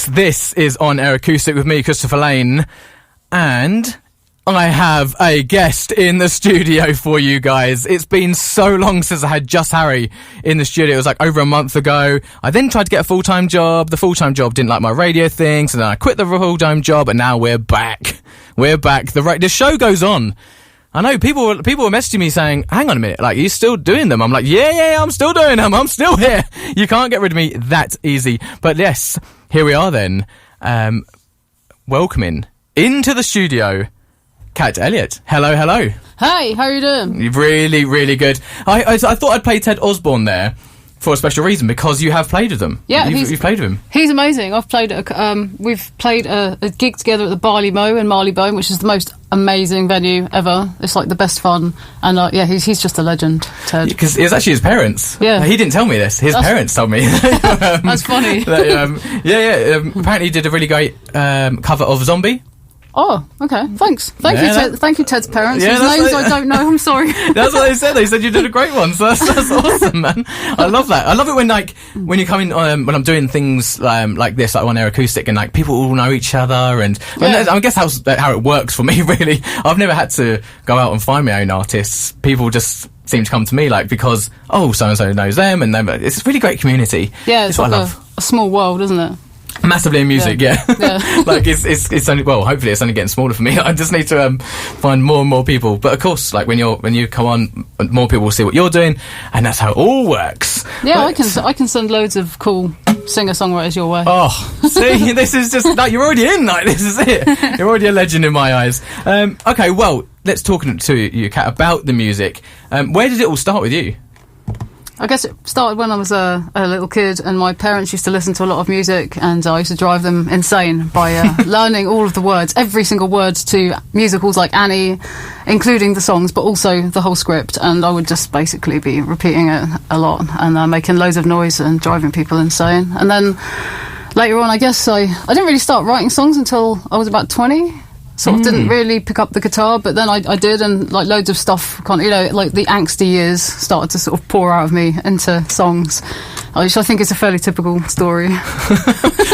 This is on Air Acoustic with me, Christopher Lane, and I have a guest in the studio for you guys. It's been so long since I had Just Harry in the studio. It was like over a month ago. I then tried to get a full-time job. The full-time job didn't like my radio thing, so then I quit the full-time job, and now we're back. We're back. The show goes on. I know people were messaging me saying, hang on a minute, like, are you still doing them? I'm like, yeah, I'm still doing them. I'm still here. You can't get rid of me that easy. But yes, here we are then. Welcoming into the studio, Cat Elliott. Hello. Hey, how are you doing? Really, really good. I thought I'd play Ted Osborne there for a special reason, because you have played with them. Yeah, you've played with him. He's amazing. We've played a gig together at the Barley Mow in Marylebone, which is the most amazing venue ever. It's like the best fun, and he's just a legend, Ted. Because it was actually his parents. Yeah, he didn't tell me this. His parents told me. That's funny. Apparently, he did a really great cover of Zombie. Oh, okay. Thanks. Thank you, Ted's parents. Yeah, whose names I don't know. I'm sorry. That's what they said. They said you did a great one. So that's awesome, man. I love that. I love it when you come in when I'm doing things like this, like on Air Acoustic, and like people all know each other, and I guess how it works for me. Really, I've never had to go out and find my own artists. People just seem to come to me because so and so knows them, and it's a really great community. Yeah, it's what like I love. A small world, isn't it? Massively in music, yeah. Like it's only, well, hopefully it's only getting smaller for me. I just need to find more and more people. But of course, like when you come on, more people will see what you're doing, and that's how it all works. Yeah, but I can send loads of cool singer-songwriters your way. Oh, see, this is just like you're already in. Like this is it. You're already a legend in my eyes. Okay, well, let's talk to you, Kat, about the music. Where did it all start with you? I guess it started when I was a little kid, and my parents used to listen to a lot of music, and I used to drive them insane by learning all of the words, every single word to musicals like Annie, including the songs, but also the whole script, and I would just basically be repeating it a lot and making loads of noise and driving people insane. And then later on, I guess I didn't really start writing songs until I was about 20. Sort of didn't really pick up the guitar, but then I did, and like loads of stuff, like the angsty years started to sort of pour out of me into songs, which I think is a fairly typical story.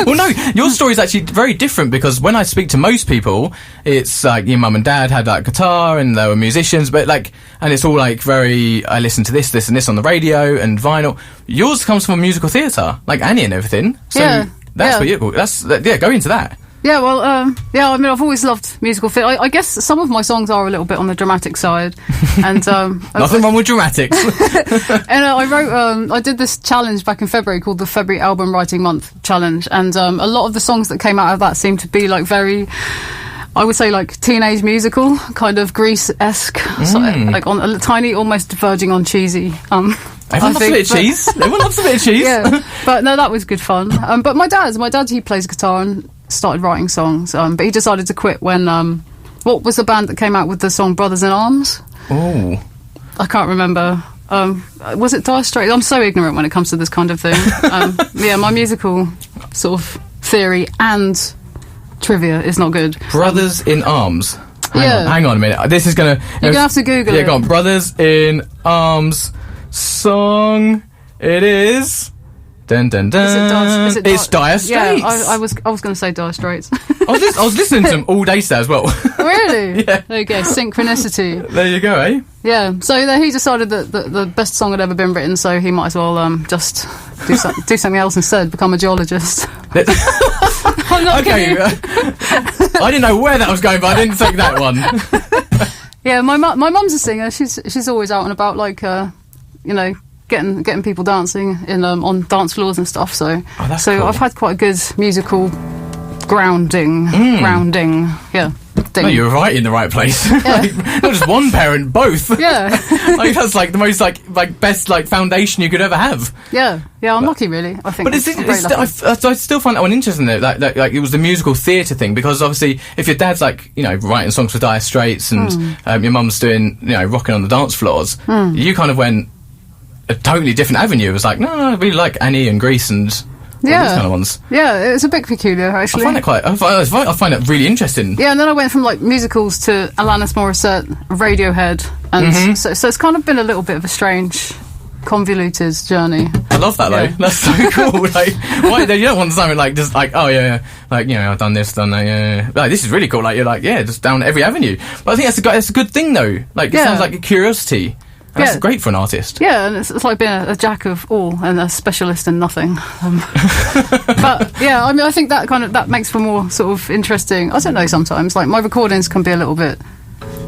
Well, no, your story is actually very different, because when I speak to most people, it's like your mum and dad had that guitar and they were musicians, but and it's all like very, I listen to this and this on the radio and vinyl. Yours comes from musical theatre, like Annie and everything. So that's what go into that. Yeah, well, I mean, I've always loved musical theatre. I guess some of my songs are a little bit on the dramatic side. And nothing wrong with dramatics. And I did this challenge back in February called the February Album Writing Month Challenge. And a lot of the songs that came out of that seemed to be like very, I would say, like teenage musical, kind of Grease-esque, like on a tiny, almost verging on cheesy. Everyone loves a bit of cheese. Everyone loves a bit of cheese. Yeah, but no, that was good fun. But my dad, he plays guitar and started writing songs, but he decided to quit when what was the band that came out with the song Brothers in Arms? Oh, I can't remember. Was it Dire Straits? I'm so ignorant when it comes to this kind of thing. My musical sort of theory and trivia is not good. Brothers in Arms. Hang on a minute. This is gonna. You're gonna have to Google it. Yeah, go on. Brothers in Arms song. It is. Dun, dun, dun. Is it it's Dire Straits. Yeah, I was going to say Dire Straits. I was listening to them all day today as well. Really? Yeah. There you go. Synchronicity. There you go, eh? Yeah. So he decided that the best song had ever been written, so he might as well just do something else instead, become a geologist. I'm not kidding. I didn't know where that was going, but I didn't take that one. Yeah, my mum's a singer. She's always out and about, like getting people dancing in on dance floors and stuff. So cool. I've had quite a good musical grounding. Yeah. Ding. No, you're right in the right place. Yeah. Not just one parent, both. Yeah. That's like the most like best foundation you could ever have. Yeah. I'm lucky, really. I think. But I still find that one interesting though. Like it was the musical theatre thing, because obviously if your dad's writing songs for Dire Straits and your mum's doing rocking on the dance floors, you kind of went a totally different avenue. It was like, no, I really like Annie and Grease and these kind of ones. Yeah, it's a bit peculiar, actually. I find it really interesting. Yeah, and then I went from musicals to Alanis Morissette, Radiohead, and so it's kind of been a little bit of a strange convoluted journey. I love that though. That's so cool. Like, why you don't want something like just like, oh yeah, like, you know, I've done this, done that. Yeah. Like, this is really cool. Like, you're like, yeah, just down every avenue. But I think that's a good thing though. Like, it sounds like a curiosity. That's great for an artist. Yeah, and it's like being a jack of all and a specialist in nothing. But yeah, I mean, I think that makes for more sort of interesting. I don't know. Sometimes, like, my recordings can be a little bit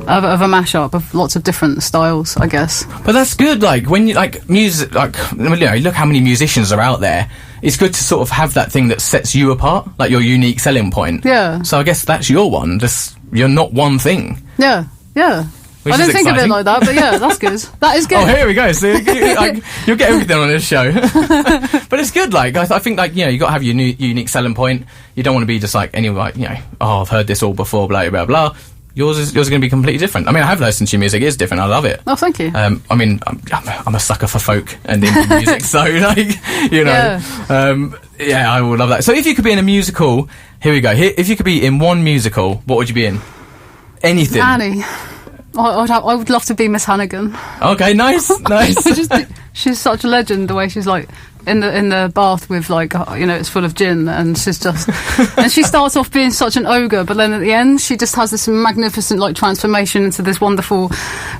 of a mashup of lots of different styles, I guess. But that's good. Like, when you like music, like, you know, look how many musicians are out there. It's good to sort of have that thing that sets you apart, like your unique selling point. Yeah. So I guess that's your one. Just, you're not one thing. Yeah. Yeah. I didn't think of it like that, but yeah, that's good. That is good. Oh, here we go. So you'll get everything on this show. But it's good. Like, I think, like, you know, you got to have your unique selling point. You don't want to be just like any, like, you know, oh, I've heard this all before, blah blah blah. Yours is going to be completely different. I mean, I have listened to your music. It is different. I love it. Oh, thank you. I mean, I'm a sucker for folk and indie music, so, like, you know, yeah, I would love that. So if you could be in a musical, here we go. If you could be in one musical, what would you be in? Anything. Annie. I would love to be Miss Hannigan. Okay, nice. She's such a legend. The way she's like in the bath with, like, you know, it's full of gin, and she's just and she starts off being such an ogre, but then at the end she just has this magnificent, like, transformation into this wonderful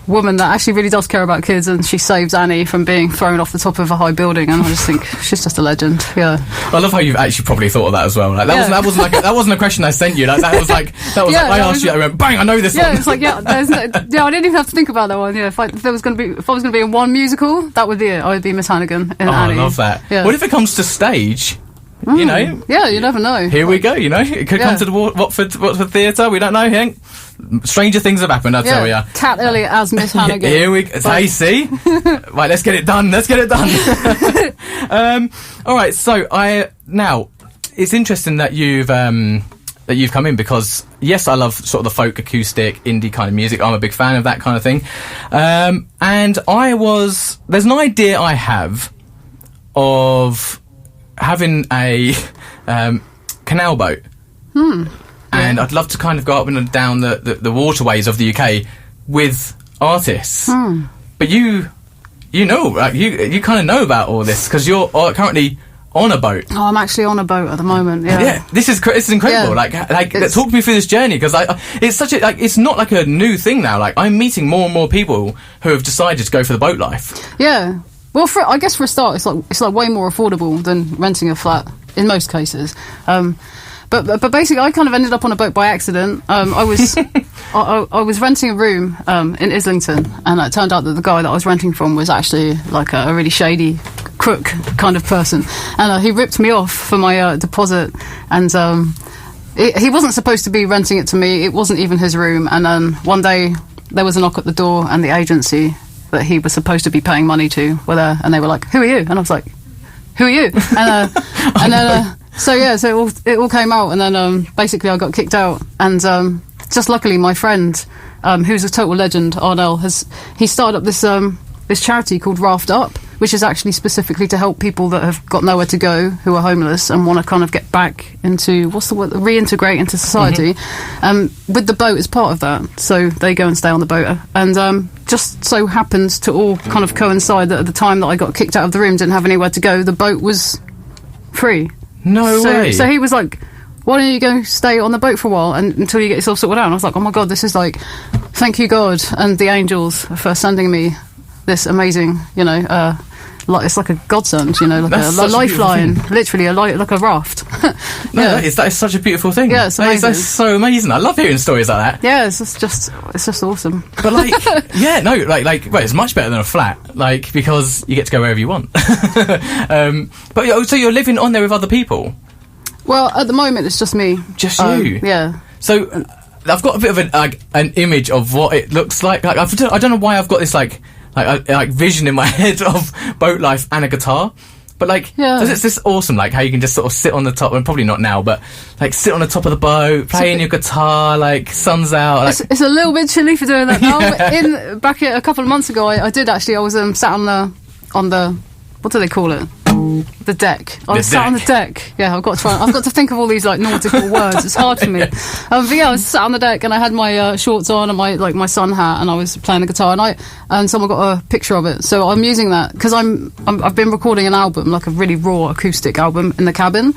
woman that actually really does care about kids, and she saves Annie from being thrown off the top of a high building, and I just think she's just a legend. Yeah. I love how you've actually probably thought of that as well. Like, that wasn't a question I sent you. Like, I asked you. I went, bang! I know this one. Yeah, it's like I didn't even have to think about that one. Yeah, if I was going to be in one musical, that would be it. I would be Miss Hannigan in Annie. I love that. Yeah. What if it comes to stage? You know? Yeah, you never know. Here we go, you know? It could come to the Watford Theatre, we don't know, Hank. Stranger things have happened, I'll tell you. Cat Elliott as Miss Hannigan. Here we go. Hey, see? Right, let's get it done. Alright, so now, it's interesting that you've come in, because yes, I love sort of the folk, acoustic, indie kind of music. I'm a big fan of that kind of thing. And there's an idea I have of having a canal boat. And I'd love to kind of go up and down the waterways of the UK with artists. But you know, like, you kind of know about all this, because you're currently on a boat. Oh, I'm actually on a boat at the moment. Yeah, this is incredible. Yeah. Like talk me through this journey, because it's such a, like, it's not like a new thing now. Like, I'm meeting more and more people who have decided to go for the boat life. Yeah. Well, I guess for a start, it's like way more affordable than renting a flat in most cases. But basically, I kind of ended up on a boat by accident. I was renting a room in Islington, and it turned out that the guy that I was renting from was actually like a really shady crook kind of person, and he ripped me off for my deposit, and he wasn't supposed to be renting it to me. It wasn't even his room. And then one day there was a knock at the door, and the agency that he was supposed to be paying money to were there, and they were like, "Who are you?" And I was like, "Who are you?" And then so it all came out, and then basically I got kicked out, and just luckily my friend, who's a total legend, Arnell, he started up this charity called Raft Up, which is actually specifically to help people that have got nowhere to go, who are homeless and want to kind of get back into, reintegrate into society, with the boat as part of that. So they go and stay on the boat, and just so happens to all kind of coincide that at the time that I got kicked out of the room, didn't have anywhere to go, the boat was free. No way. So he was like, why don't you go stay on the boat for a while until you get yourself sorted out? And I was like, oh my God, this is like, thank you God and the angels for sending me this amazing, you know, it's like a godsend, you know, like a lifeline, literally like a raft. That is such a beautiful thing. Yeah, it's amazing. That's so amazing. I love hearing stories like that. Yeah, it's just awesome. But like, well, it's much better than a flat, like, because you get to go wherever you want. But so you're living on there with other people? Well, at the moment it's just me. Just you? Yeah. So I've got a bit of an image of what it looks like. Like, I don't know why I've got this like vision in my head of boat life and a guitar, but it's this awesome, like, how you can just sort of sit on the top, and probably not now, but like sit on the top of the boat, playing your guitar, like, sun's out. Like, it's a little bit chilly for doing that now. But back a couple of months ago, I did actually. I was sat on the what do they call it? The deck. I was sat on the deck. Yeah, I've got to think of all these like nautical words. It's hard for me. But yeah, I was sat on the deck and I had my shorts on and my sun hat, and I was playing the guitar, and someone got a picture of it. So I'm using that because I've been recording an album, like a really raw acoustic album in the cabin,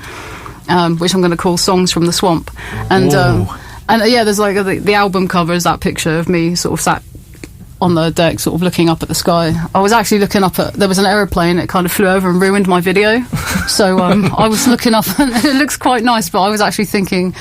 which I'm going to call Songs from the Swamp. And yeah, there's like the album cover is that picture of me sort of sat on the deck, sort of looking up at the sky. I was actually looking up at, there was an aeroplane, it kind of flew over and ruined my video. So I was looking up and it looks quite nice, but I was actually thinking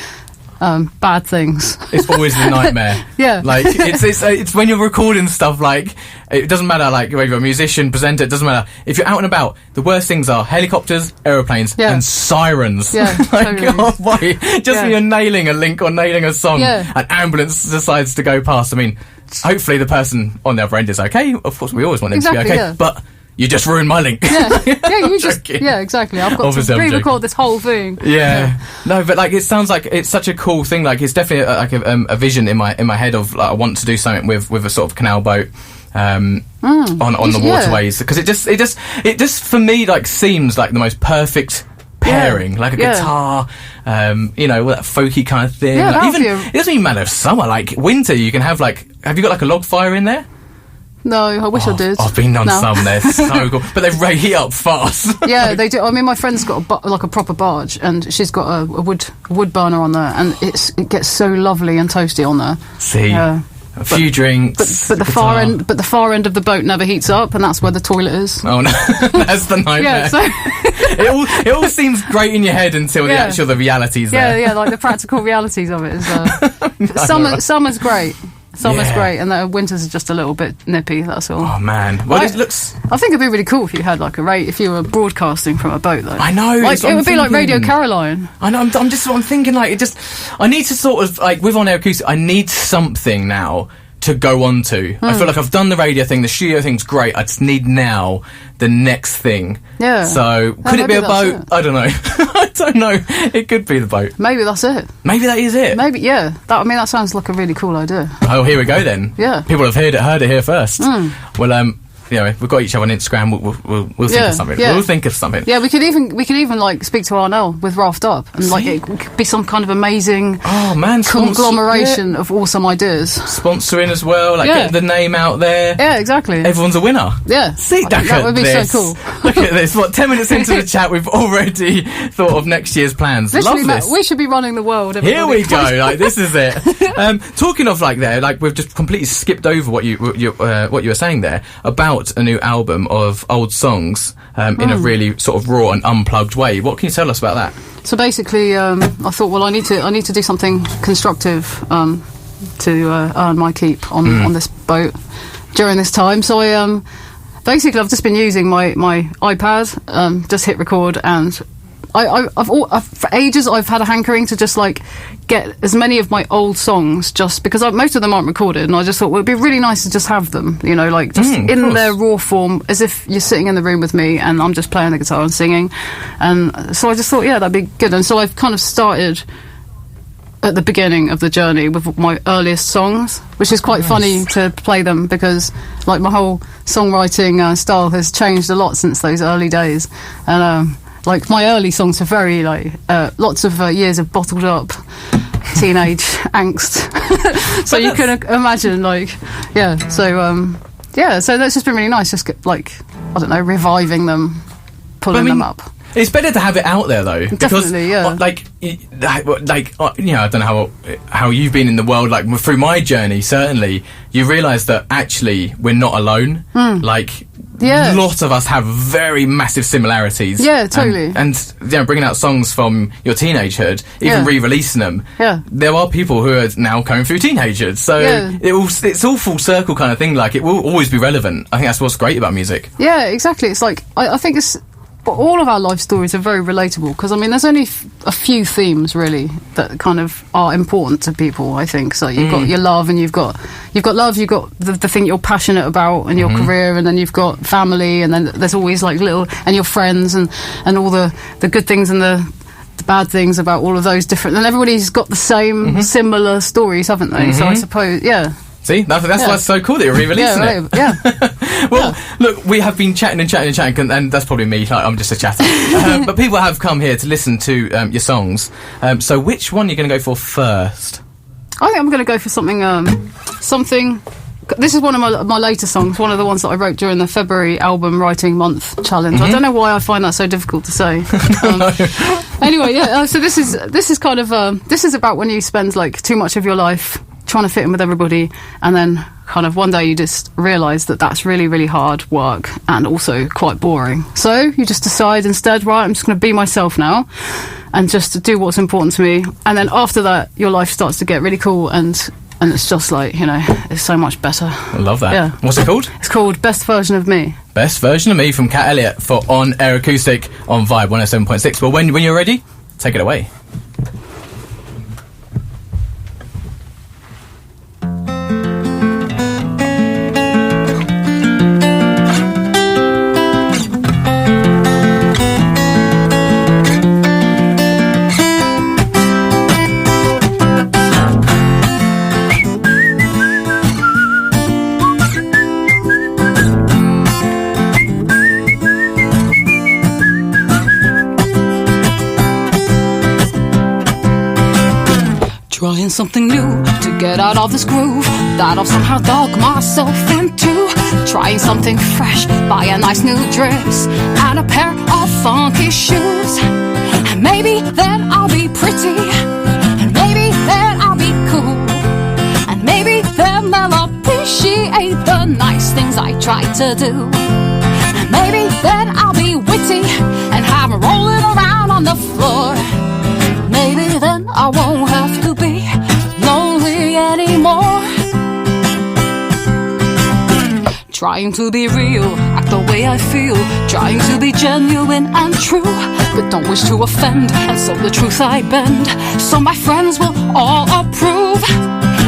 bad things. It's always the nightmare. Yeah. Like, it's when you're recording stuff, like, it doesn't matter, like, whether you're a musician, presenter, it doesn't matter. If you're out and about, the worst things are helicopters, aeroplanes, and sirens. Yeah, like, totally. oh boy, just when you're nailing a link or nailing a song, an ambulance decides to go past. I mean, hopefully the person on the other end is okay. Of course, we always want them to be okay. But you just ruined my link. Yeah, you just... Yeah, exactly. I've got Obviously, to re-record this whole thing. Yeah. No, but, like, it sounds like it's such a cool thing. Like, it's definitely, like, a vision in my head of, like, I want to do something with a sort of canal boat on the waterways. Because it just, for me, like, seems like the most perfect pairing, like a guitar, you know, that folky kind of thing. Yeah, like, it doesn't even matter if summer, like winter, you can have like, have you got like a log fire in there? No, I wish I did. I've been on some, they're so cool, but they heat up fast. Yeah, they do. I mean, my friend's got like a proper barge, and she's got a wood burner on there, and it gets so lovely and toasty on there. See. A few drinks, but the far end of the boat never heats up, and that's where the toilet is. Oh no, that's the nightmare. Yeah, so it all seems great in your head until the reality's there. Yeah, like the practical realities of it is. Summer's great. Summer's great, and the winters are just a little bit nippy. That's all. Oh man, well, it looks. I think it'd be really cool if you had like if you were broadcasting from a boat, though. I know. Like it would be like Radio Caroline. I know. I'm thinking like I need to sort of like with On Air Acoustic, I need something now to go on to. I feel like I've done the radio thing, the studio thing's great. I just need now the next thing. Yeah. So could it be a boat? I don't know. I don't know. It could be the boat. Maybe that's it. Maybe that is it. Maybe, yeah. That sounds like a really cool idea. Oh, here we go then. Yeah. People have heard it here first. Well, you know, we've got each other on Instagram. We'll think of something. Yeah. We'll think of something. Yeah, we could even like speak to Arnell with Raft Up, and like it could be some kind of amazing conglomeration of awesome ideas. Sponsoring as well, like getting the name out there. Yeah, exactly. Everyone's a winner. Yeah, see that would be so cool. Look at this. What, 10 minutes into the chat, we've already thought of next year's plans. Literally, love this. We should be running the world. Everybody. Here we go. Like this is it. Talking of like there, like we've just completely skipped over what you were saying there about a new album of old songs in a really sort of raw and unplugged way. What can you tell us about that? So basically, I thought, well, I need to do something constructive to earn my keep on this boat during this time. So I basically I've just been using my iPad, just hit record, and I've for ages I've had a hankering to just like get as many of my old songs, just because most of them aren't recorded, and I just thought, well, it'd be really nice to just have them, you know, like just in their raw form, as if you're sitting in the room with me and I'm just playing the guitar and singing. And so I just thought, yeah, that'd be good. And so I've kind of started at the beginning of the journey with my earliest songs, which is quite funny to play them, because like my whole songwriting style has changed a lot since those early days. And like my early songs are very like lots of years of bottled up teenage angst. So you can imagine, like, so that's just been really nice, just get, like, I don't know, reviving them, pulling them up. It's better to have it out there, though. Definitely, because, you know, I don't know how you've been in the world, like, through my journey, certainly, you realise that, actually, we're not alone. Like, lots of us have very massive similarities. Yeah, totally. And you know, bringing out songs from your teenagehood, even re-releasing them, there are people who are now going through teenagehood. So it's all full circle kind of thing. Like, it will always be relevant. I think that's what's great about music. Yeah, exactly. It's like, I think it's... But all of our life stories are very relatable, because I mean, there's only a few themes really that kind of are important to people, I think. So you've got your love, and you've got love, you've got the thing you're passionate about in your career, and then you've got family, and then there's always like and your friends, and all the good things and the bad things about all of those different. And everybody's got the same similar stories, haven't they? So I suppose, See, that's why it's so cool that you're re-releasing it. Yeah. Well, look, we have been chatting, and that's probably me. Like, I'm just a chatter. But people have come here to listen to your songs. So which one are you going to go for first? I think I'm going to go for something. This is one of my later songs, one of the ones that I wrote during the February album writing month challenge. I don't know why I find that so difficult to say. Anyway, yeah. So this is kind of this is about when you spend like too much of your life trying to fit in with everybody, and then kind of one day you just realise that that's really, really hard work and also quite boring. So you just decide instead, right, I'm just going to be myself now and just do what's important to me. And then after that, your life starts to get really cool, and it's just like, you know, it's so much better. I love that. Yeah. What's it called? It's called Best Version of Me. Best Version of Me from Cat Elliott for On Air Acoustic on Vibe 107.6. Well, when you're ready, take it away. Trying something new to get out of this groove that I've somehow dug myself into. Trying something fresh, buy a nice new dress and a pair of funky shoes. And maybe then I'll be pretty, and maybe then I'll be cool, and maybe then they'll appreciate the nice things I try to do. And maybe then I'll be witty and have a rolling around on the floor. Maybe then I won't have to be lonely anymore. Trying to be real, act the way I feel, trying to be genuine and true, but don't wish to offend, and so the truth I bend, so my friends will all approve.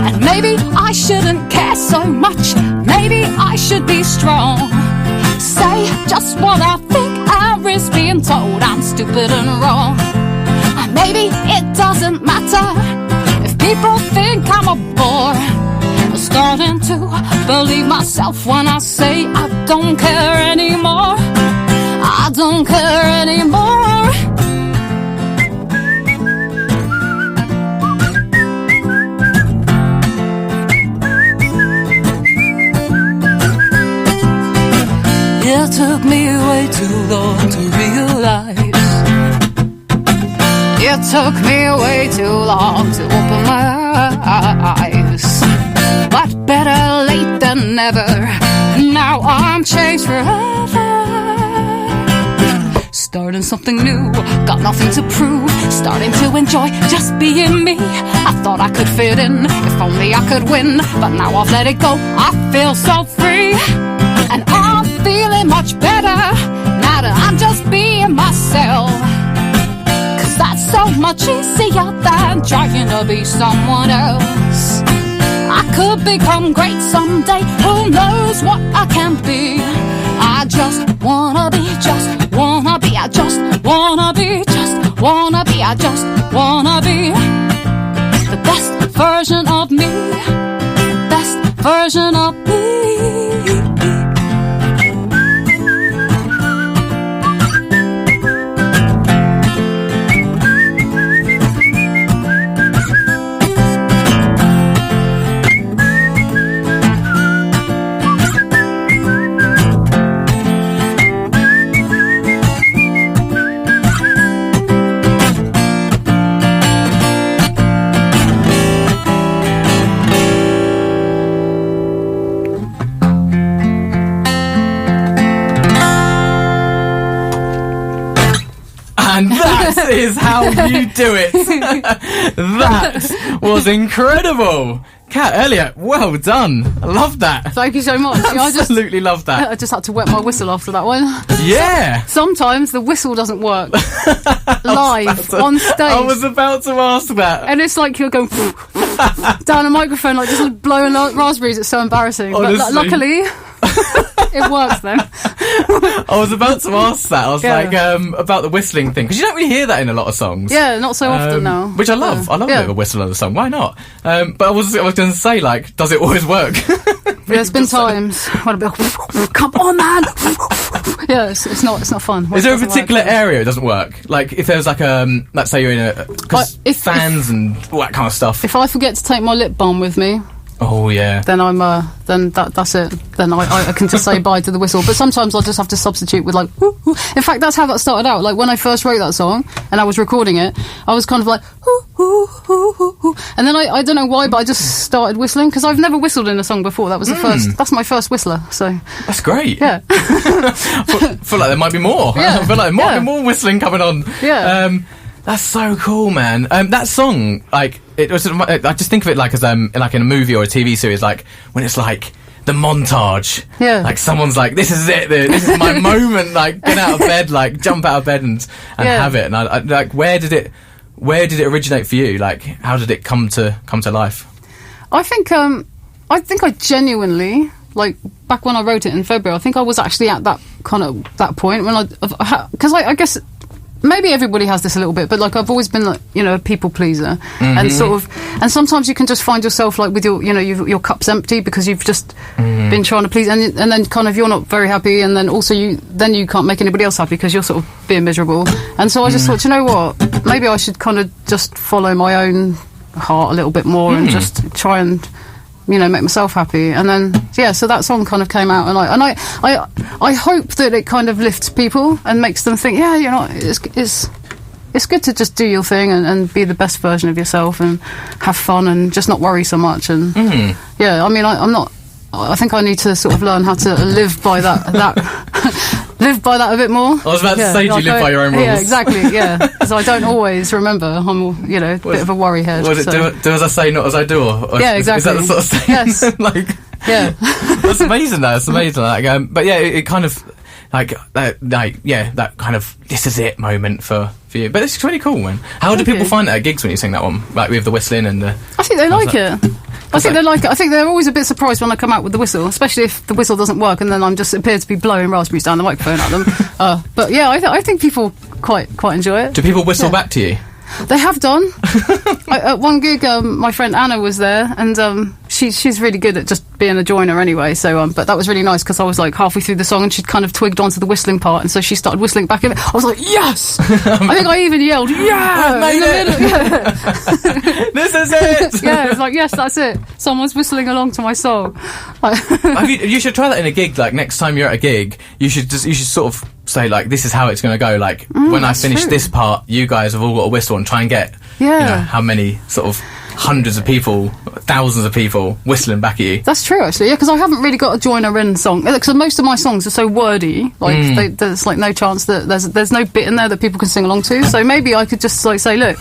And maybe I shouldn't care so much, maybe I should be strong. Say just what I think, and risk being told I'm stupid and wrong. And maybe it doesn't matter if people think I'm a bore. I'm starting to believe myself when I say I don't care anymore. I don't care anymore. It took me way too long to realize. It took me way too long to open my eyes. But better late than never. Now I'm changed forever. Starting something new, got nothing to prove. Starting to enjoy just being me. I thought I could fit in, if only I could win. But now I've let it go, I feel so free. And I'm feeling much better now that I'm just being myself. Cause that's so much easier than trying to be someone else. I could become great someday, who knows what I can be. I just wanna be, just wanna be, I just wanna be, just wanna be, I just wanna be the best version of me, best version of me. And that is how you do it. That was incredible. Cat Elliott, well done. I love that. Thank you so much. Absolutely love that. I just had to wet my whistle after that one. Yeah. Sometimes the whistle doesn't work live on stage. I was about to ask that. And it's like you're going down a microphone, like just blowing raspberries. It's so embarrassing. Honestly. But luckily, It works then. I was about to ask that. I was like, about the whistling thing, because you don't really hear that in a lot of songs. Yeah, not so often now. Which I love. I love a bit of a whistle on a song. Why not? But I was going to say, like, does it always work? There's been times when I've been like, come on, man. Yeah, it's not fun. Is there a particular area it doesn't work? Like, if there's like let's say you're in a, because fans and all that kind of stuff. If I forget to take my lip balm with me, oh yeah, then that's it. Then I can just say bye to the whistle. But sometimes I'll just have to substitute with like, whoo, whoo. In fact, that's how that started out. Like when I first wrote that song and I was recording it, I was kind of like, whoo, whoo, whoo, whoo, whoo. And then I don't know why, but I just started whistling because I've never whistled in a song before. That was the first. That's my first whistler. So that's great. Yeah. I feel like there might be more. Yeah. I feel like there might be more whistling coming on. Yeah. That's so cool, man. That song, like, it was. I just think of it like as like in a movie or a TV series, like when it's like the montage. Yeah. Like someone's like, "This is it. This is my moment." Like, get out of bed, like jump out of bed and have it. And I like, where did it originate for you? Like, how did it come to life? I think I genuinely, like, back when I wrote it in February, I think I was actually at that point when because I guess maybe everybody has this a little bit, but like I've always been like, a people pleaser, and and sometimes you can just find yourself like with your cup's empty because you've just been trying to please, and then kind of you're not very happy, and then also you can't make anybody else happy because you're sort of being miserable. And so I just thought, you know what, maybe I should kind of just follow my own heart a little bit more and just try and make myself happy. And then so that song kind of came out, and I hope that it kind of lifts people and makes them think, it's good to just do your thing and be the best version of yourself and have fun and just not worry so much. And I think I need to sort of learn how to live by that live by that a bit more. I was about to say, do you live by your own rules? Yeah, exactly, because I don't always remember. I'm, a bit of a worry head. Was it do as I say, not as I do? Or yeah, exactly. Is that the sort of thing? Yes. Like, yeah. That's amazing, though. It's amazing. Like, but yeah, it kind of, that kind of, this is it moment for you. But it's really cool, man. How do people find it at gigs when you sing that one? Like, with the whistling and the... I think they like it. I think they like it. I think they're always a bit surprised when I come out with the whistle, especially if the whistle doesn't work and then I'm just appear to be blowing raspberries down the microphone at them. But yeah, I think people quite enjoy it. Do people whistle back to you? They have done. At one gig, my friend Anna was there, and she's really good at just being a joiner anyway. So, but that was really nice because I was like halfway through the song and she'd kind of twigged onto the whistling part, and so she started whistling back in it. I was like, yes! I think I even yelled, yeah! In the middle. Yeah. This is it! Yeah, it's like, yes, that's it. Someone's whistling along to my song. You should try that in a gig. Like, next time you're at a gig, you should sort of say, like, this is how it's going to go. Like, when I finish this part, you guys have all got a whistle and try and get how many sort of hundreds of people, thousands of people whistling back at you. That's true, actually. Yeah, because I haven't really got a joiner in song. Because most of my songs are so wordy, like there's like no chance that there's no bit in there that people can sing along to. So maybe I could just like say, look,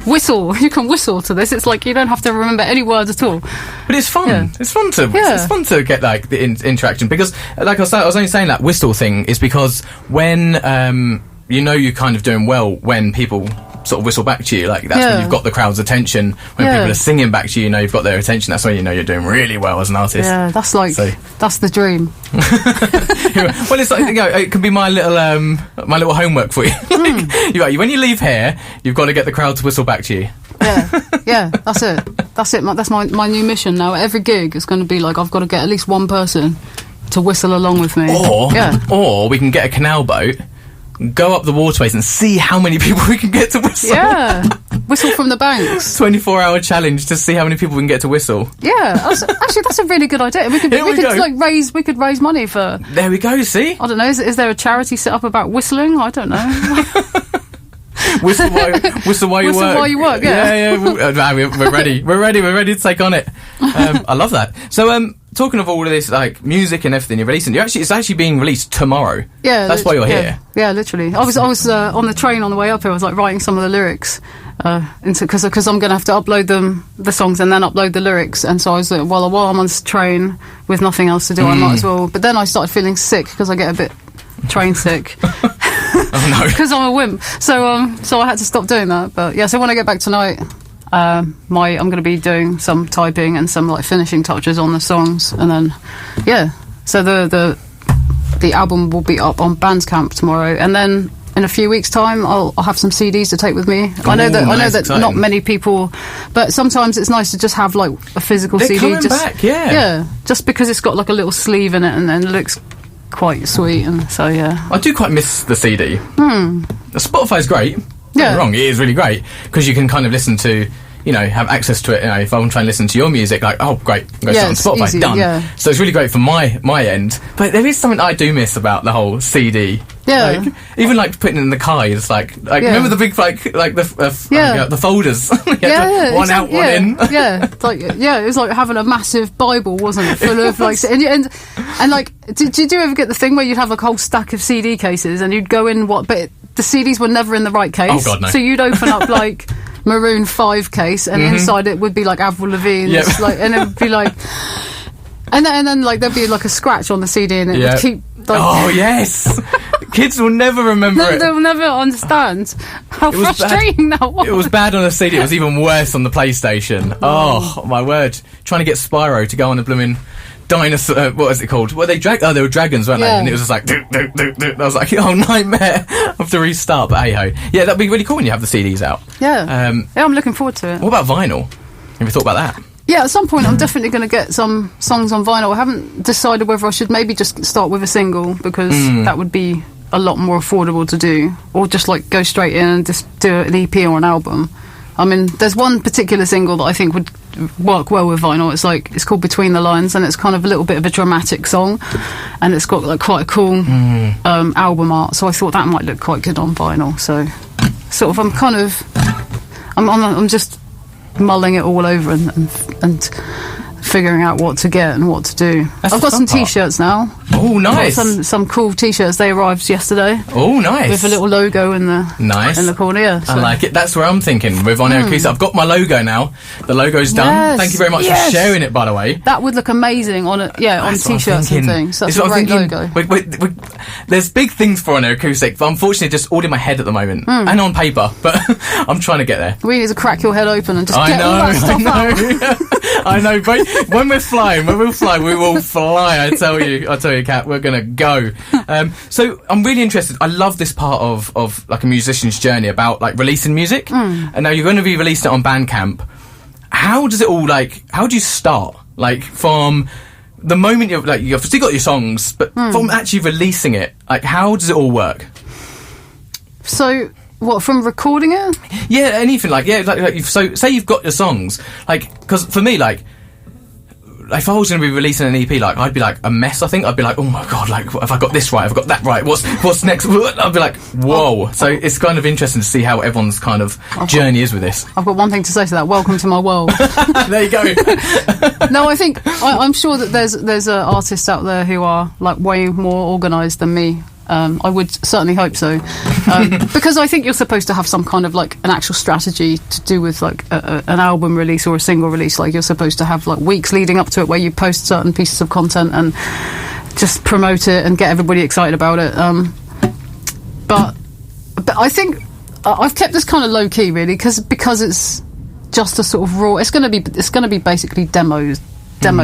whistle. You can whistle to this. It's like you don't have to remember any words at all. But it's fun. Yeah. It's fun to get like the interaction, because like I was only saying that whistle thing is because when you're kind of doing well when people sort of whistle back to you, like that's when you've got the crowd's attention. When people are singing back to you, you've got their attention. That's when you're doing really well as an artist. Yeah, that's like that's the dream. Well, it's like, it can be my little homework for you. Like, when you leave here, you've got to get the crowd to whistle back to you. Yeah, that's it. That's my new mission now. Every gig is going to be like, I've got to get at least one person to whistle along with me. Or we can get a canal boat, go up the waterways and see how many people we can get to whistle. Yeah, whistle from the banks. 24-hour challenge to see how many people we can get to whistle. Yeah, that's a really good idea. We could raise money for. There we go. See, I don't know. Is there a charity set up about whistling? I don't know. Whistle while you work. Yeah. We're ready. We're ready to take on it. I love that. So, talking of all of this, like music and everything you're releasing, it's actually being released tomorrow. Yeah, that's why you're here. Yeah, literally. I was on the train on the way up here. I was like writing some of the lyrics because I'm going to have to upload the songs and then upload the lyrics. And so I was like, while I'm on this train with nothing else to do, I might as well. But then I started feeling sick because I get a bit train sick. Oh no! Because I'm a wimp, so I had to stop doing that. But yeah, so when I get back tonight, I'm going to be doing some typing and some like finishing touches on the songs, and then So the album will be up on Bandcamp tomorrow, and then in a few weeks' time, I'll have some CDs to take with me. I know that exciting. Not many people, but sometimes it's nice to just have like a physical They're CD. coming back, yeah, just because it's got like a little sleeve in it, and then it looks quite sweet, and so yeah. I do quite miss the CD. Spotify's great. Don't get me wrong, it is really great because you can kind of listen to, you know, have access to it. You know, if I want to try and listen to your music, like, oh great, I'm going to start on Spotify, easy, done. Yeah. So it's really great from my end. But there is something I do miss about the whole CD. Yeah. Like, even like putting it in the car, it's like remember the big like the folders. One out, one in. It was like having a massive Bible, wasn't it, full of like and like did you ever get the thing where you'd have like a whole stack of CD cases and you'd go in but the CDs were never in the right case. Oh God, no. So you'd open up like Maroon 5 case, and inside it would be like Avril Lavigne's, like, and it would be like, and then like there'd be like a scratch on the CD, and it would keep. Like, oh yes, kids will never remember it. They'll never understand how frustrating that was. It was bad on the CD. It was even worse on the PlayStation. Oh my word! Trying to get Spyro to go on the blooming dinosaur. What is it called? Well, they were dragons, weren't they? And it was just like, I was like, oh nightmare! I have to restart. But hey ho, yeah, that'd be really cool when you have the CDs out. Yeah, I'm looking forward to it. What about vinyl? Have you thought about that? Yeah, at some point I'm definitely going to get some songs on vinyl. I haven't decided whether I should maybe just start with a single, because that would be a lot more affordable to do, or just like go straight in and just do an EP or an album. I mean, there's one particular single that I think would work well with vinyl. It's called Between the Lines, and it's kind of a little bit of a dramatic song, and it's got like quite a cool album art. So I thought that might look quite good on vinyl. So sort of, I'm just mulling it all over and figuring out what to get and what to do. I've got some T-shirts now. Oh, nice! Some cool T-shirts. They arrived yesterday. Oh, nice! With a little logo in the in the corner. Yeah, so. I like it. That's where I'm thinking with On Air Acoustic. I've got my logo now. The logo's done. Yes, Thank you very much for sharing it, by the way. That would look amazing on on T-shirts and things. That's a great logo. There's big things for On Air Acoustic, but unfortunately, just all in my head at the moment and on paper. But I'm trying to get there. We need to crack your head open and just get all that stuff out. I know. But when we will fly. I tell you, Kat, we're gonna go. So I'm really interested. I love this part of like a musician's journey about like releasing music. And now you're going to be releasing it on Bandcamp. How does it all how do you start? Like from the moment you've obviously got your songs, but from actually releasing it, like how does it all work? So. What, from recording it? Yeah, anything so say you've got your songs, because for me, if I was going to be releasing an EP, I'd be like a mess. I think I'd be like, oh my god, have I got this right? Have I got that right? What's next? I'd be like, whoa. So it's kind of interesting to see how everyone's kind of journey is with this. I've got one thing to say to that. Welcome to my world. There you go. No, I think I'm sure that there's artists out there who are way more organised than me. I would certainly hope so, because I think you're supposed to have some kind of an actual strategy to do with an album release or a single release. You're supposed to have weeks leading up to it where you post certain pieces of content and just promote it and get everybody excited about it. But I think I've kept this kind of low key really because it's just a sort of raw. It's going to be basically demo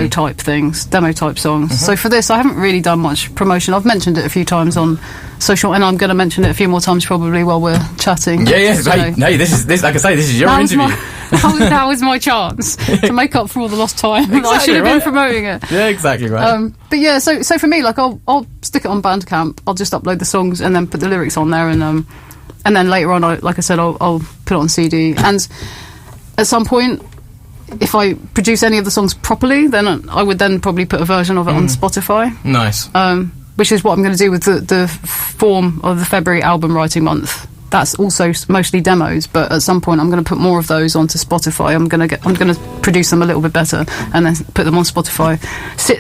type things, demo type songs. So for this I haven't really done much promotion. I've mentioned it a few times on social, and I'm going to mention it a few more times probably while we're chatting. No, this is like I say, this is your interview. That was my chance to make up for all the lost time. I should have been promoting it. Yeah, exactly right. But yeah, so for me, I'll stick it on Bandcamp. I'll just upload the songs and then put the lyrics on there, and then later on, like I said, I'll put it on CD. And at some point, if I produce any of the songs properly, then I would then probably put a version of it on Spotify. Nice. Which is what I'm going to do with the form of the February album writing month. That's also mostly demos, but at some point I'm going to put more of those onto Spotify. I'm going to produce them a little bit better and then put them on Spotify.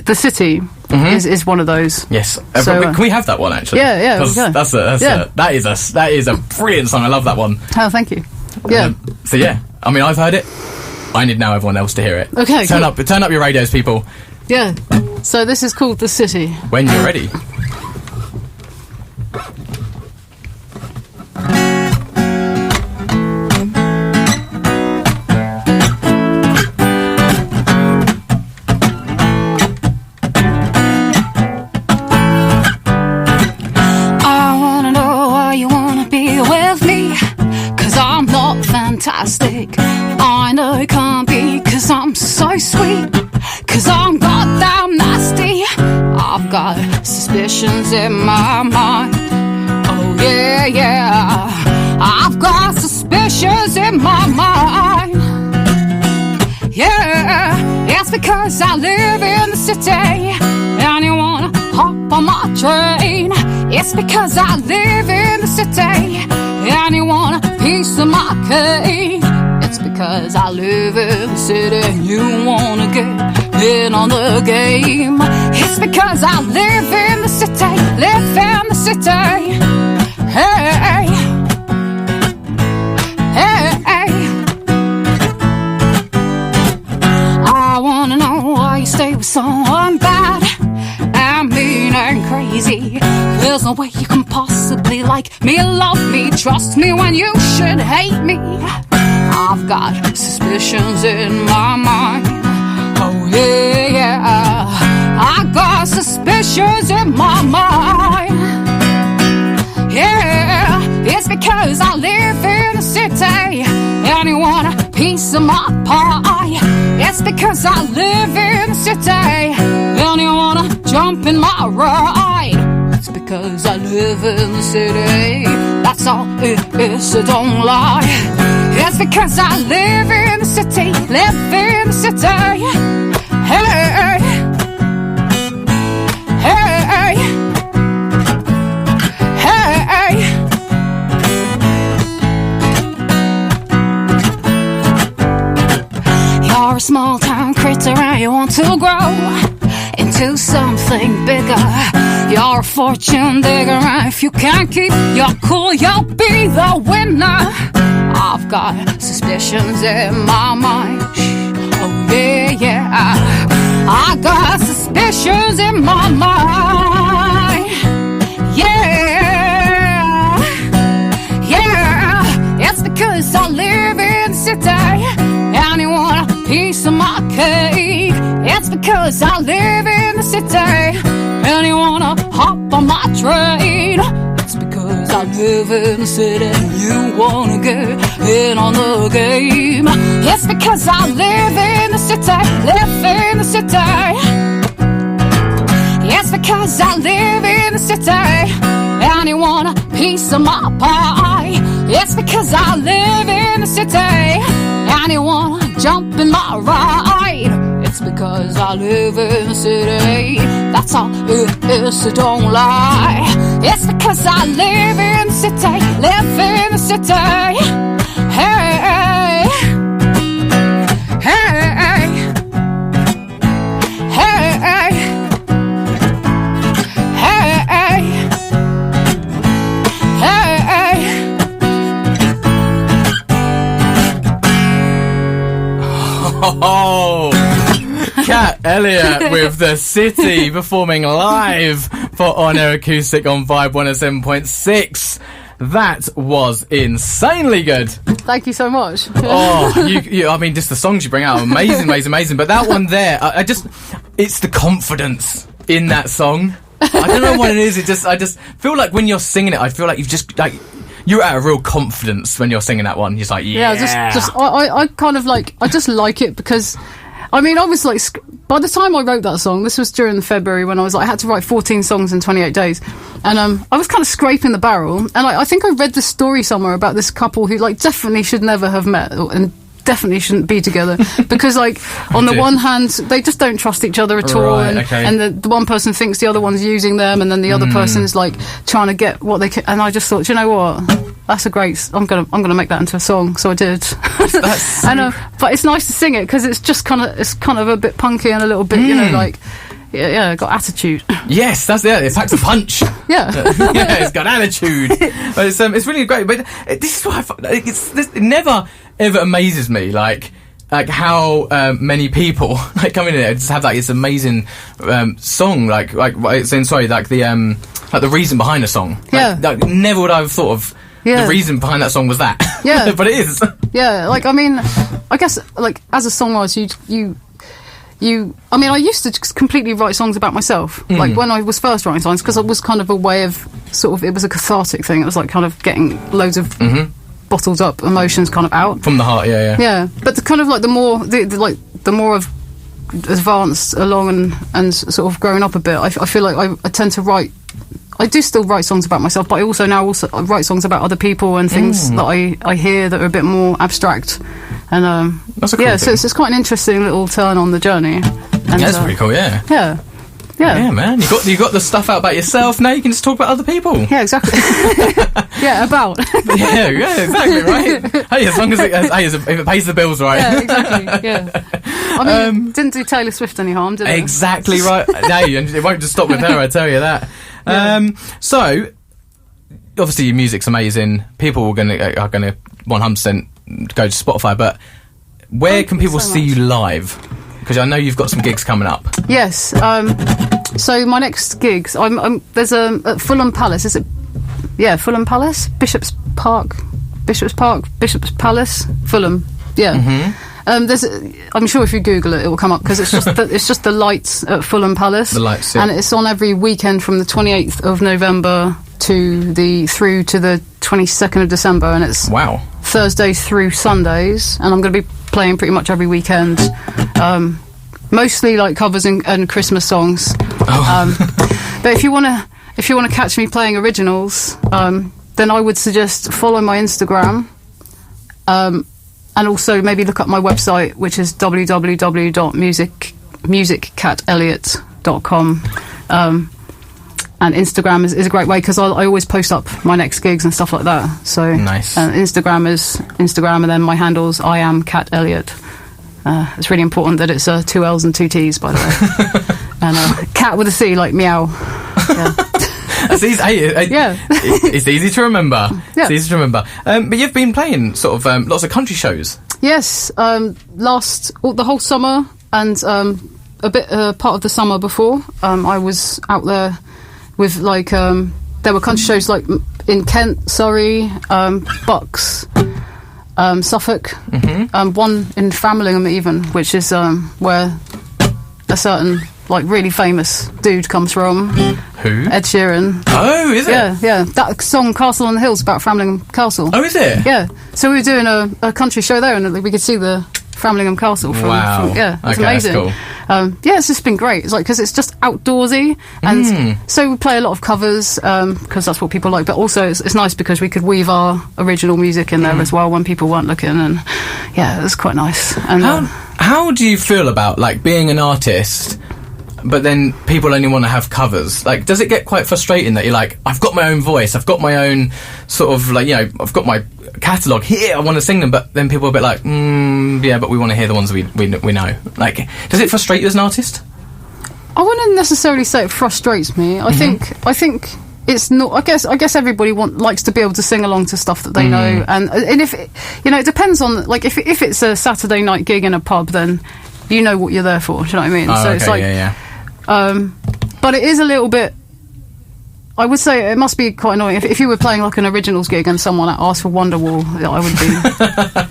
The City is one of those. Yes. So, can we have that one actually? Yeah. That is a brilliant song. I love that one. Oh, thank you. Yeah. So yeah, I mean, I've heard it. I need now everyone else to hear it. Okay. Turn up your radios, people. Yeah. So this is called The City. When you're ready. sweet, 'cause I'm goddamn nasty. I've got suspicions in my mind. Oh yeah, yeah, I've got suspicions in my mind. Yeah, it's because I live in the city and you wanna hop on my train. It's because I live in the city and you want a piece of my cake. It's because I live in the city and you wanna get in on the game. It's because I live in the city, live in the city. Hey, hey, I wanna know why you stay with someone bad and mean and crazy. There's no way you can possibly like me, love me, trust me when you should hate me. I've got suspicions in my mind. Oh yeah, yeah, I got suspicions in my mind. Yeah, it's because I live in the city and you want a piece of my pie. It's because I live in the city and you wanna jump in my ride. It's because I live in the city, that's all it is, so don't lie. It's because I live in the city, live in the city. Hey, hey, hey. You're a small town critter and you want to grow into something bigger. You're a fortune digger and if you can't keep your cool, you'll be the winner. I've got suspicions in my mind. Oh yeah, yeah, I got suspicions in my mind. Yeah, yeah, it's because I live in the city and you want a piece of my cake. It's because I live in the city and you wanna hop on my train. It's because I live in the city and you wanna get in on the game. It's because I live in the city, live in the city. It's because I live in the city and you want a piece of my pie. It's because I live in the city and you wanna jump in my ride. It's because I live in the city, that's all it is, so don't lie. It's because I live in the city, live in the city. Hey, hey, hey, hey, hey. Oh, Cat Elliott with The City performing live for On Air Acoustic on Vibe 107.6. That was insanely good. Thank you so much. Oh, you I mean, just the songs you bring out, amazing, amazing, amazing. But that one there, it's the confidence in that song. I don't know what it is. I just feel like when you're singing it, I feel like you've just like you're at a real confidence when you're singing that one. You're just like, yeah. I kind of like, I just like it because, I mean, I was like, by the time I wrote that song, this was during February when I was like, I had to write 14 songs in 28 days. And I was kind of scraping the barrel. And I think I read this story somewhere about this couple who like definitely should never have met and definitely shouldn't be together because like on the one hand they just don't trust each other at all, and the one person thinks the other one's using them, and then the other person's like trying to get what they can. And I just thought, do you know what, that's a great, I'm gonna make that into a song, so I did. And but it's nice to sing it because it's just kind of a bit punky and a little bit, you know, like yeah, got attitude. Yes, that's it. It packs a punch. Yeah, yeah, it's got attitude. But it's really great. But this is what it never ever amazes me, like how many people like come in here and just have like this amazing song, like the reason behind a song. Like, never would I have thought of the reason behind that song was that. Yeah, but it is. Yeah, like I mean, I guess like as a songwriter, I mean, I used to just completely write songs about myself, like when I was first writing songs, because it was kind of a way of it was a cathartic thing. It was like kind of getting loads of bottled up emotions kind of out from the heart. Yeah. But the kind of like the more of advanced along and sort of grown up a bit, I feel like I tend to write. I do still write songs about myself, but I also write songs about other people and things that I hear that are a bit more abstract. And that's a cool thing. So it's quite an interesting little turn on the journey. And, that's pretty cool. Yeah. Yeah, man. You got the stuff out about yourself. Now you can just talk about other people. Yeah, exactly. Yeah, about. yeah, exactly, right. Hey, as long as if it pays the bills, right? Yeah, exactly. Yeah. I mean, didn't do Taylor Swift any harm, did it? Exactly right. No, it won't just stop with her. I tell you that. Yeah. So, obviously, your music's amazing. People are gonna 100% go to Spotify, but where can people see you live? Because I know you've got some gigs coming up. Yes. So my next gigs, there's at Fulham Palace. Is it? Yeah, Fulham Palace, Bishop's Palace, Fulham. Yeah. Mm-hmm. I'm sure if you Google it, it will come up because it's just the lights at Fulham Palace. The lights, yeah. And it's on every weekend from the 28th of November through to the 22nd of December, and it's Thursdays through Sundays, and I'm going to be playing pretty much every weekend. Mostly like covers and Christmas songs. But if you want to catch me playing originals, then I would suggest follow my Instagram, and also maybe look up my website, which is www.musiccatelliott.com. And Instagram is a great way because I always post up my next gigs and stuff like that. So nice. Instagram is Instagram, and then my handles I am Cat Elliott. It's really important that it's 2 L's and 2 T's, by the way. And cat with a C, like meow. Yeah. That's easy. It's easy to remember. Yeah. It's easy to remember. But you've been playing sort of lots of country shows. Yes, the whole summer and a bit part of the summer before. I was out there with there were country shows like in Kent, Surrey, Bucks, Suffolk, one in Framlingham even, which is where a certain really famous dude comes from. Who? Ed Sheeran. Oh, is it? Yeah. That song "Castle on the Hills" about Framlingham Castle. Oh, is it? Yeah. So we were doing a country show there, and we could see the Framlingham Castle from it's amazing. That's cool. It's just been great. It's because it's just outdoorsy, and so we play a lot of covers because that's what people like. But also, it's nice because we could weave our original music in there as well when people weren't looking, and it was quite nice. And how do you feel about being an artist, but then people only want to have covers? Does it get quite frustrating that you're I've got my own voice, I've got my own sort of I've got my catalogue here, I want to sing them, but then people are a bit but we want to hear the ones we know. Does it frustrate you as an artist? I wouldn't necessarily say it frustrates me. I think it's not. I guess everybody likes to be able to sing along to stuff that they know, and if it depends on if it's a Saturday night gig in a pub, then you know what you're there for. Do you know what I mean? So it's but it is a little bit. I would say it must be quite annoying if you were playing an originals gig and someone asked for Wonderwall. I would be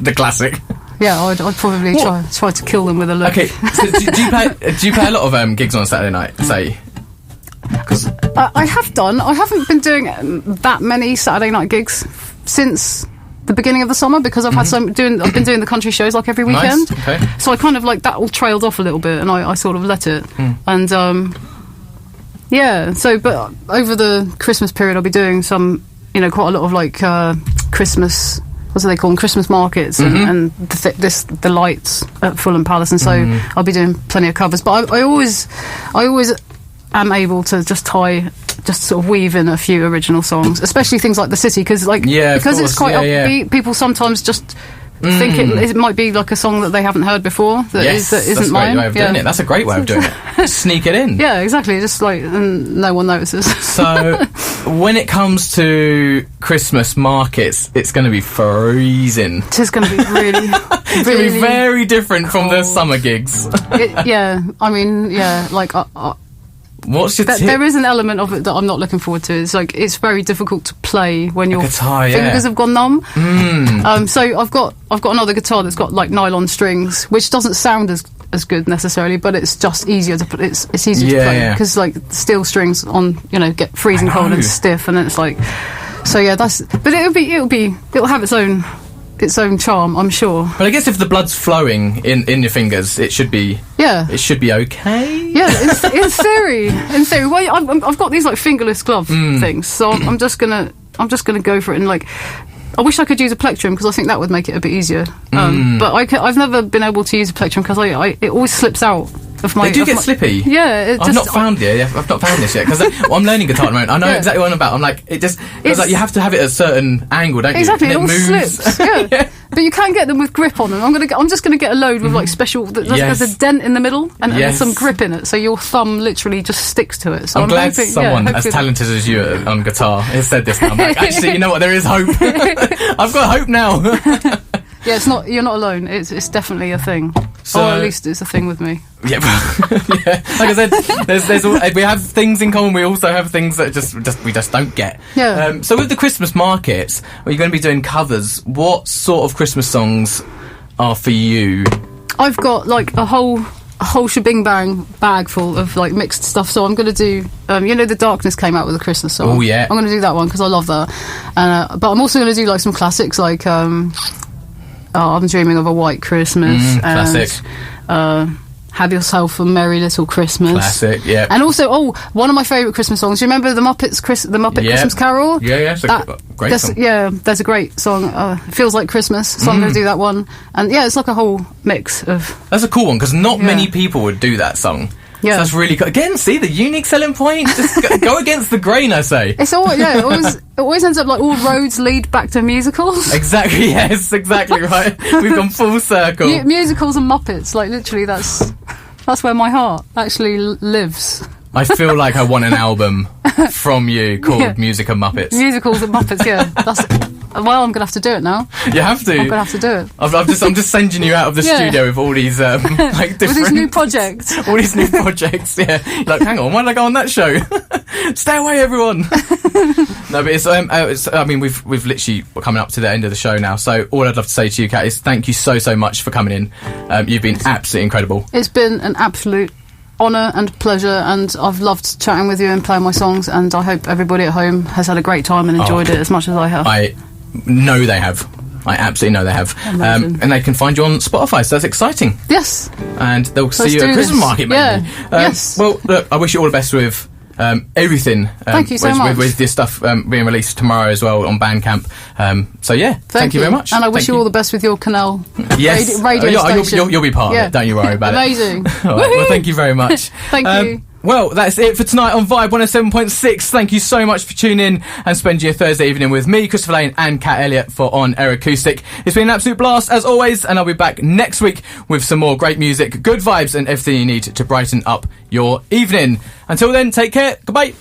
the classic. Yeah, I'd probably try to kill them with a look. Okay, so do you play a lot of gigs on a Saturday night? Say, because I have done. I haven't been doing that many Saturday night gigs since the beginning of the summer because I've I've been doing the country shows every weekend. Nice. Okay. So I kind of that all trailed off a little bit, and I sort of let it. And but over the Christmas period, I'll be doing some, quite a lot of Christmas. What do they call them? Christmas markets and the lights at Fulham Palace, and so I'll be doing plenty of covers. But I always am able to just sort of weave in a few original songs, especially things like The City, because it's quite upbeat. People sometimes just think it might be a song that they haven't heard before that isn't mine. That's a great way of doing it. That's a great way of doing it. Sneak it in. Yeah, exactly. Just and no one notices. So when it comes to Christmas markets, it's going to be freezing. It is going to be really, it's going to be very different from the summer gigs. What's your tip? There is an element of it that I'm not looking forward to. It's very difficult to play when your guitar, fingers have gone numb. So I've got another guitar that's got nylon strings, which doesn't sound as good necessarily, but it's just easier to put. It's easier to play because steel strings on get freezing cold and stiff, and it's so that's. But it'll have its own its own charm, I'm sure. But I guess if the blood's flowing in your fingers, it should be okay. Yeah, in theory. Well, I've got these like fingerless glove things, so I'm just gonna go for it. And like, I wish I could use a plectrum because I think that would make it a bit easier. But I've never been able to use a plectrum because it always slips out. They do get slippy. Yeah, I've not found this yet because I'm learning guitar at the moment. I know exactly what I'm about. I'm like, it's like you have to have it at a certain angle, don't you? Exactly, and it all moves. slips. Yeah. But you can get them with grip on them. I'm just gonna get a load with like special. There's a dent in the middle and some grip in it, so your thumb literally just sticks to it. So I'm glad hoping, someone as talented as you on guitar has said this. Now. I'm like, actually, you know what? There is hope. I've got hope now. Yeah, it's not. You're not alone. It's definitely a thing. So, or at least it's a thing with me. Yeah, yeah. Like I said, we have things in common. We also have things that we just don't get. Yeah. So with the Christmas markets, where you're going to be doing covers, what sort of Christmas songs are for you? I've got like a whole shebang bang bag full of like mixed stuff. So I'm going to do, The Darkness came out with a Christmas song. Oh yeah. I'm going to do that one because I love that. But I'm also going to do like some classics like. I'm Dreaming of a White Christmas. Classic. Have Yourself a Merry Little Christmas. Classic, yeah. And also, one of my favourite Christmas songs. Do you remember the Muppet Christmas Carol? Yeah, it's a great song. Yeah, there's a great song. It feels like Christmas, so I'm going to do that one. And yeah, it's like a whole mix of. That's a cool one because not many people would do that song. Yeah, so that's really cool. Again, see the unique selling point. Just go against the grain, I say. It's it always ends up like all roads lead back to musicals. Exactly. Yes, exactly right. We've gone full circle. Musicals and Muppets, like literally, that's where my heart actually lives. I feel like I want an album from you called Music and Muppets. Musicals and Muppets. Yeah, well, I'm gonna have to do it now. You have to. I'm gonna have to do it. I'm just sending you out of the studio with all these like different with these new projects. All these new projects. Yeah. Like, hang on, why did I go on that show? Stay away, everyone. No, but it's. I mean, we've literally coming up to the end of the show now. So all I'd love to say to you, Kat, is thank you so much for coming in. You've been absolutely incredible. It's been an absolute honour and pleasure, and I've loved chatting with you and playing my songs, and I hope everybody at home has had a great time and enjoyed it as much as I have. I know they have. I absolutely know they have. And they can find you on Spotify, so that's exciting. Yes. And they'll see you at Christmas Market, maybe. Yeah. Yes. Well, look, I wish you all the best with everything. Thank you so much. With this stuff being released tomorrow as well on Bandcamp. So yeah, thank you very much. And I wish you all the best with your Canal radio station. You'll be part of it, don't you worry about it. Amazing. All right, well, thank you very much. Thank you. Well, that's it for tonight on Vibe 107.6. Thank you so much for tuning in and spending your Thursday evening with me, Christopher Lane, and Kat Elliott for On Air Acoustic. It's been an absolute blast, as always, and I'll be back next week with some more great music, good vibes, and everything you need to brighten up your evening. Until then, take care. Goodbye.